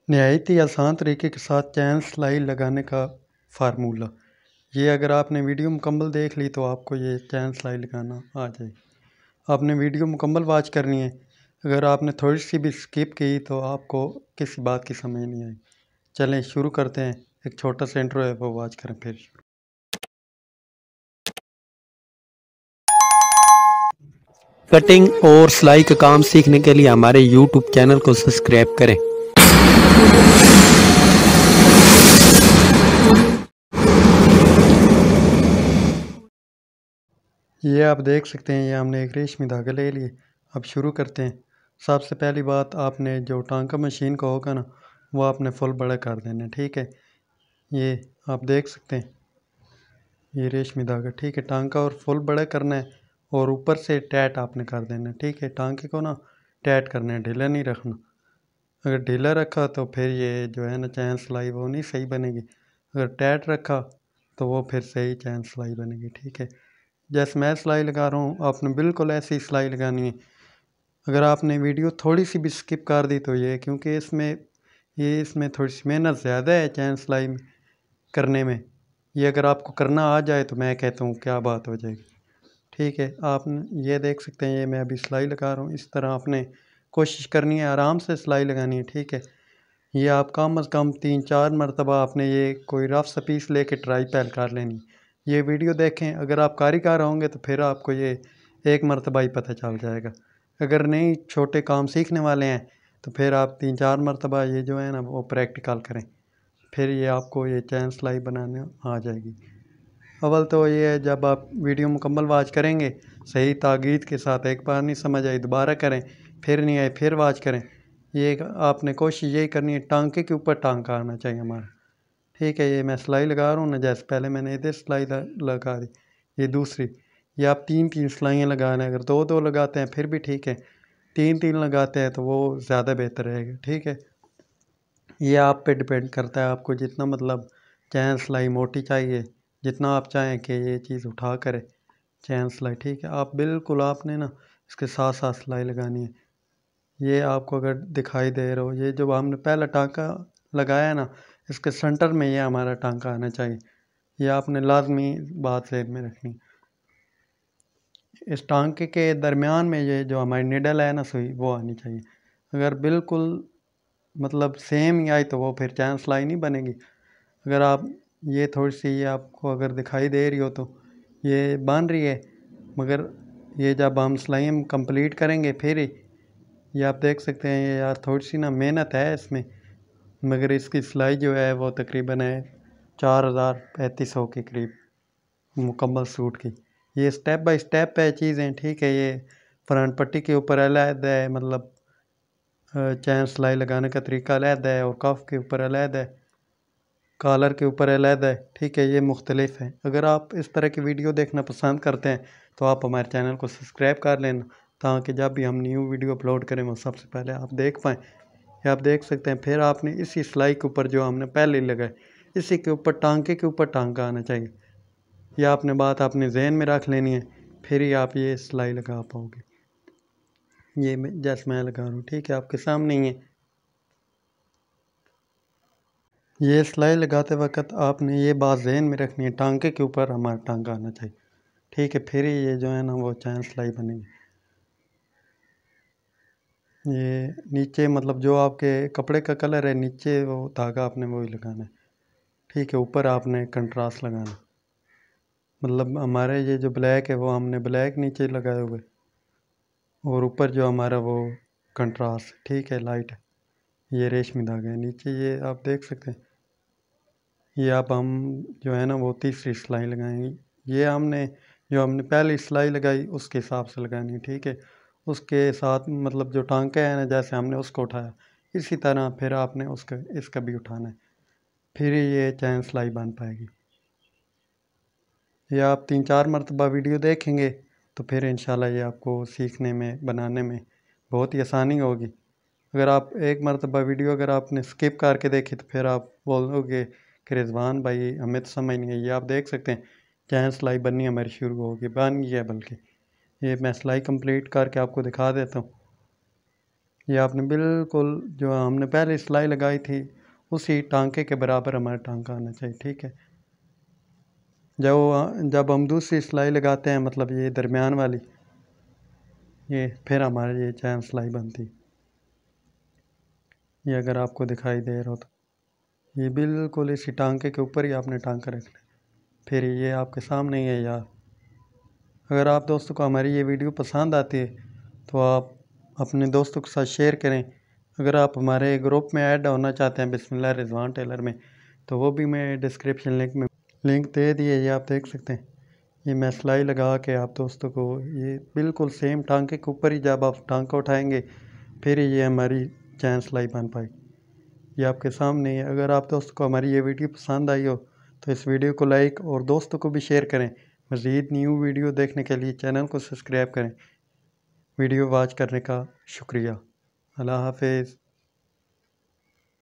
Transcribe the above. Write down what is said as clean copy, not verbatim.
नहायत ही आसान तरीके के साथ चैन सिलाई लगाने का फार्मूला। ये अगर आपने वीडियो मुकम्मल देख ली तो आपको ये चैन सिलाई लगाना आ जाएगी। आपने वीडियो मुकम्मल वॉच करनी है। अगर आपने थोड़ी सी भी स्किप की तो आपको किसी बात की समझ नहीं आएगी। चलें शुरू करते हैं। एक छोटा सा इंट्रो है वो वॉच करें फिर शुरू। कटिंग और सिलाई का काम सीखने के लिए हमारे YouTube चैनल को सब्सक्राइब करें। ये आप देख सकते हैं, ये हमने एक रेशमी धागा ले लिए। अब शुरू करते हैं। सबसे पहली बात, आपने जो टांका मशीन का होगा ना वो आपने फुल बड़ा कर देना है, ठीक है। ये आप देख सकते हैं, ये रेशमी धागा, ठीक है। टांका और फुल बड़ा करना है और ऊपर से टैट आपने कर देना है, ठीक है। टांके को ना टैट करना है, ढीला नहीं रखना। अगर ढीला रखा तो फिर ये जो है ना चैन सिलाई वो नहीं सही बनेगी। अगर टैट रखा तो वो फिर सही चैन सिलाई बनेगी, ठीक है। जैसे मैं सिलाई लगा रहा हूँ आपने बिल्कुल ऐसी सिलाई लगानी है। अगर आपने वीडियो थोड़ी सी भी स्किप कर दी तो ये क्योंकि इसमें थोड़ी सी मेहनत ज़्यादा है चैन सिलाई करने में। ये अगर आपको करना आ जाए तो मैं कहता हूँ क्या बात हो जाएगी, ठीक है। आप ये देख सकते हैं, ये मैं अभी सिलाई लगा रहा हूँ। इस तरह आपने कोशिश करनी है, आराम से सिलाई लगानी है, ठीक है। ये आप कम अज़ कम 3-4 मरतबा आपने ये कोई रफ सा पीस लेके ट्राई पहल कर लेनी। ये वीडियो देखें, अगर आप कारीगर होंगे तो फिर आपको ये एक मरतबा ही पता चल जाएगा। अगर नहीं छोटे काम सीखने वाले हैं तो फिर आप 3-4 मरतबा ये जो है ना वो प्रैक्टिकल करें, फिर ये आपको ये चैन सिलाई बनाने आ जाएगी। अव्वल तो ये है, जब आप वीडियो मुकम्मल वॉच करेंगे सही ताक़ीद के साथ, एक बार नहीं समझ आई दोबारा करें, फिर नहीं आए फिर वॉच करें। ये आपने कोशिश यही करनी है, टांके के ऊपर टांका आना चाहिए हमारा, ठीक है। ये मैं सिलाई लगा रहा हूँ ना, जैसे पहले मैंने इधर सिलाई लगा दी, ये दूसरी। ये आप 3-3 सिलाइयाँ लगाना है। अगर 2-2 लगाते हैं फिर भी ठीक है, 3-3 लगाते हैं तो वो ज़्यादा बेहतर रहेगा, ठीक है। ये आप पे डिपेंड करता है, आपको जितना मतलब चैन सिलाई मोटी चाहिए, जितना आप चाहें कि ये चीज़ उठा करे चैन सिलाई, ठीक है। आप बिल्कुल आपने ना इसके साथ साथ सिलाई लगानी है। ये आपको अगर दिखाई दे रहा हो, ये जो हमने पहला टांका लगाया है ना, इसके सेंटर में ये हमारा टांका आना चाहिए। ये आपने लाजमी बात ज़हन में रखनी। इस टांके के दरमियान में ये जो हमारी निडल है ना सुई, वो आनी चाहिए। अगर बिल्कुल मतलब सेम ही आई तो वो फिर चैन सिलाई नहीं बनेगी। अगर आप ये थोड़ी सी ये आपको अगर दिखाई दे रही हो तो ये बन रही है, मगर ये जब हम सिलाई कंप्लीट करेंगे फिर ही ये आप देख सकते हैं। ये यार थोड़ी सी ना मेहनत है इसमें, मगर इसकी सिलाई जो है वो तकरीबन है 4,000-3,500 के करीब मुकम्मल सूट की। ये स्टेप बाय स्टेप है चीज़ें, ठीक है। ये फ्रंट पट्टी के ऊपर अलग है, मतलब चैन सिलाई लगाने का तरीका अलग है, और कफ के ऊपर अलग है, कॉलर के ऊपर अलग है, ठीक है। ये मुख्तलिफ है। अगर आप इस तरह की वीडियो देखना पसंद करते हैं तो आप हमारे चैनल को सब्सक्राइब कर लेना, ताकि जब भी हम न्यू वीडियो अपलोड करें वो सबसे पहले आप देख पाएँ। ये आप देख सकते हैं, फिर आपने इसी सिलाई के ऊपर जो हमने पहले लगाए, इसी के ऊपर टांके के ऊपर टांका आना चाहिए। यह आपने बात अपने जहन में रख लेनी है, फिर ही आप ये सिलाई लगा पाओगे। ये जैसे मैं लगा रहा हूँ, ठीक है, आपके सामने ही है। ये सिलाई लगाते वक्त आपने ये बात जहन में रखनी है, टांके के ऊपर हमारा टांका आना चाहिए, ठीक है। फिर ही ये जो है ना वो चैन सिलाई बनेगी। ये नीचे मतलब जो आपके कपड़े का कलर है नीचे वो धागा आपने वही लगाना है, ठीक है। ऊपर आपने कंट्रास्ट लगाना, मतलब हमारे ये जो ब्लैक है वो हमने ब्लैक नीचे लगाए हुए, और ऊपर जो हमारा वो कंट्रास्ट, ठीक है, लाइट है। ये रेशमी धागा है नीचे, ये आप देख सकते हैं। ये अब हम जो है ना वो तीसरी सिलाई लगाएंगे। ये हमने पहली सिलाई लगाई उसके हिसाब से लगानी है, ठीक है। उसके साथ मतलब जो टांका है ना, जैसे हमने उसको उठाया इसी तरह फिर आपने इसका भी उठाना है, फिर ये चैन सिलाई बन पाएगी। ये आप 3-4 मरतबा वीडियो देखेंगे तो फिर इंशाल्लाह ये आपको सीखने में बनाने में बहुत ही आसानी होगी। अगर आप एक मरतबा वीडियो अगर आपने स्किप करके देखी तो फिर आप बोलोगे कि रिजवान भाई हमें तो समझ नहीं आई। ये आप देख सकते हैं चैन सिलाई बननी हमारी शुरू होगी, बन गई है बल्कि। ये मैं सिलाई कंप्लीट करके आपको दिखा देता हूँ। ये आपने बिल्कुल जो हमने पहले सिलाई लगाई थी उसी टांके के बराबर हमारा टांका आना चाहिए, ठीक है। जब हम दूसरी सिलाई लगाते हैं, मतलब ये दरमियान वाली, ये फिर हमारे ये चैन सिलाई बनती। ये अगर आपको दिखाई दे रहा हो तो ये बिल्कुल इसी टांके के ऊपर ही आपने टांका रखना है। फिर ये आपके सामने ही है यार। अगर आप दोस्तों को हमारी ये वीडियो पसंद आती है तो आप अपने दोस्तों के साथ शेयर करें। अगर आप हमारे ग्रुप में ऐड होना चाहते हैं बिस्मिल्लाह रिजवान टेलर में, तो वो भी मैं डिस्क्रिप्शन लिंक दे दिए, ये आप देख सकते हैं। ये मैं सिलाई लगा के आप दोस्तों को, ये बिल्कुल सेम टांके के ऊपर ही जब आप टांका उठाएंगे फिर ये हमारी चैन सिलाई बन पाई। ये आपके सामने है। अगर आप दोस्तों को हमारी ये वीडियो पसंद आई हो तो इस वीडियो को लाइक और दोस्तों को भी शेयर करें। मज़ीद न्यू वीडियो देखने के लिए चैनल को सब्सक्राइब करें। वीडियो वॉच करने का शुक्रिया। अल्लाह हाफिज़।